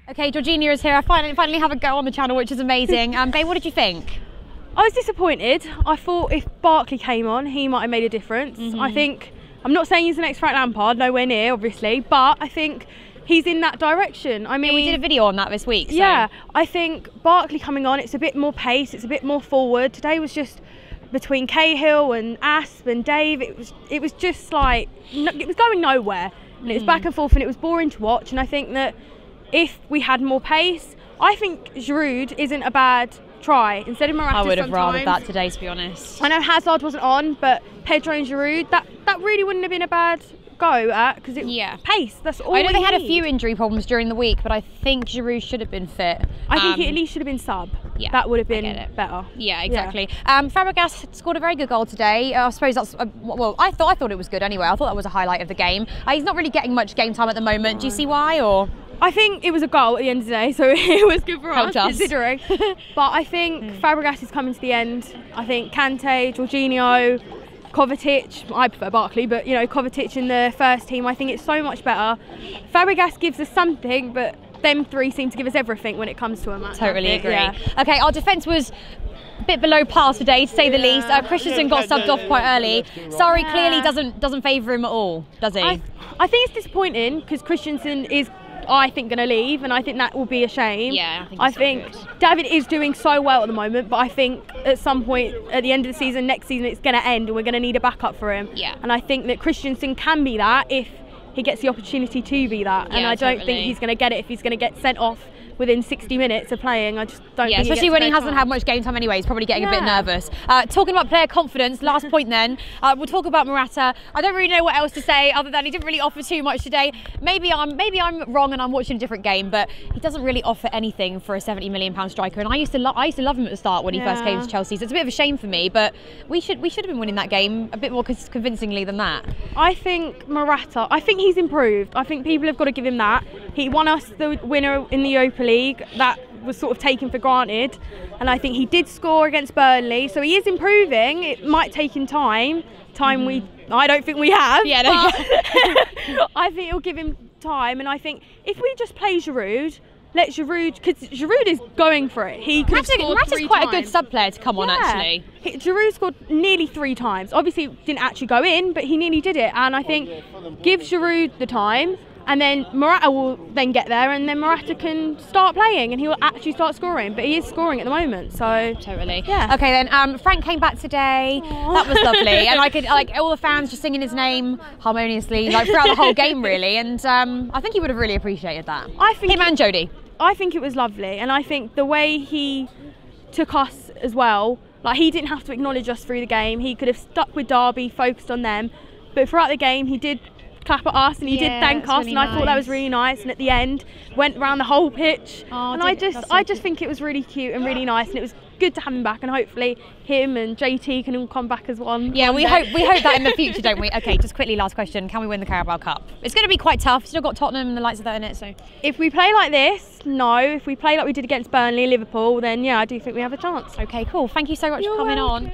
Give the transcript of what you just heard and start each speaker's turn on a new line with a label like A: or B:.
A: Okay, Georgina is here. I finally have a go on the channel, which is amazing. Babe, what did you think?
B: I was disappointed. I thought if Barkley came on, he might have made a difference. I think, I'm not saying he's the next Frank Lampard, nowhere near, obviously, but I think he's in that direction. I mean,
A: we did a video on that this week. So.
B: Yeah, I think Barkley coming on, it's a bit more pace, it's a bit more forward. Today was just between Cahill and Asp and Dave. It was just like it was going nowhere, and it was back and forth, and it was boring to watch. And I think that if we had more pace, I think Giroud isn't a bad try instead of Morata.
A: I would have rathered that today, to be honest.
B: I know Hazard wasn't on, but Pedro and Giroud, that really wouldn't have been a bad go at, because pace, that's all.
A: I know they had a few injury problems during the week, but I think Giroud should have been fit.
B: I think he at least should have been sub. Yeah, that would have been better.
A: Yeah, exactly. Fabregas scored a very good goal today. I suppose that's well, I thought it was good anyway. I thought that was a highlight of the game. He's not really getting much game time at the moment. Do you see why? Or
B: I think it was a goal at the end of the day, so it was good for us considering. But I think Fabregas is coming to the end. I think Kante, Jorginho, Kovacic, I prefer Barkley, but you know, Kovacic in the first team, I think it's so much better. Fabregas gives us something, but them three seem to give us everything when it comes to a match.
A: Totally agree. Yeah. Okay, our defence was a bit below par today, to say the least. Christensen got subbed off quite early. Sorry, clearly doesn't favour him at all, does he?
B: I think it's disappointing because Christensen is, I think, going to leave, and I think that will be a shame.
A: Yeah,
B: I think David is doing so well at the moment, but I think at some point at the end of the season, next season, it's going to end and we're going to need a backup for him.
A: Yeah.
B: And I think that Christensen can be that if he gets the opportunity to be that. And I don't think he's going to get it if he's going to get sent off within 60 minutes of playing. I just don't think
A: especially when he hasn't had much game time anyway. He's probably getting a bit nervous. Talking about player confidence, last point then, we'll talk about Morata. I don't really know what else to say other than he didn't really offer too much today. Maybe I'm wrong and I'm watching a different game, but he doesn't really offer anything for a £70 million striker. And I used to love him at the start when he first came to Chelsea. So it's a bit of a shame for me, but we should have been winning that game a bit more convincingly than that.
B: I think Morata, I think he's improved. I think people have got to give him that. He won us the winner in the Europa League. That was sort of taken for granted, and I think he did score against Burnley, so he is improving. It might take him time I don't think we have.
A: Yeah, no.
B: I think it'll give him time, and I think if we just play Giroud, let Giroud, because Giroud is going for it. He could have scored 3 times.
A: Quite a good sub player to come on, actually.
B: Giroud scored nearly 3 times. Obviously, it didn't actually go in, but he nearly did it. And I think give Giroud the time, and then Morata will then get there, and then Morata can start playing, and he will actually start scoring. But he is scoring at the moment, so
A: totally.
B: Yeah.
A: Okay then. Frank came back today. Aww. That was lovely, and I could all the fans just singing his name harmoniously throughout the whole game, really. And I think he would have really appreciated that. I think him and Jody.
B: I think it was lovely, and I think the way he took us as well. Like, he didn't have to acknowledge us through the game. He could have stuck with Derby, focused on them, but throughout the game he did clap at us, and he did thank us, really, and I thought that was really nice. And at the end went around the whole pitch, and I just think it was really cute and really nice, and it was good to have him back, and hopefully him and JT can all come back as one.
A: Yeah, we hope that in the future, don't we? Okay, just quickly, last question: can we win the Carabao Cup? It's going to be quite tough. Still got Tottenham and the likes of that in it. So
B: if we play like this, no. If we play like we did against Burnley, Liverpool, then yeah, I do think we have a chance.
A: Okay, cool. Thank you so much for coming on.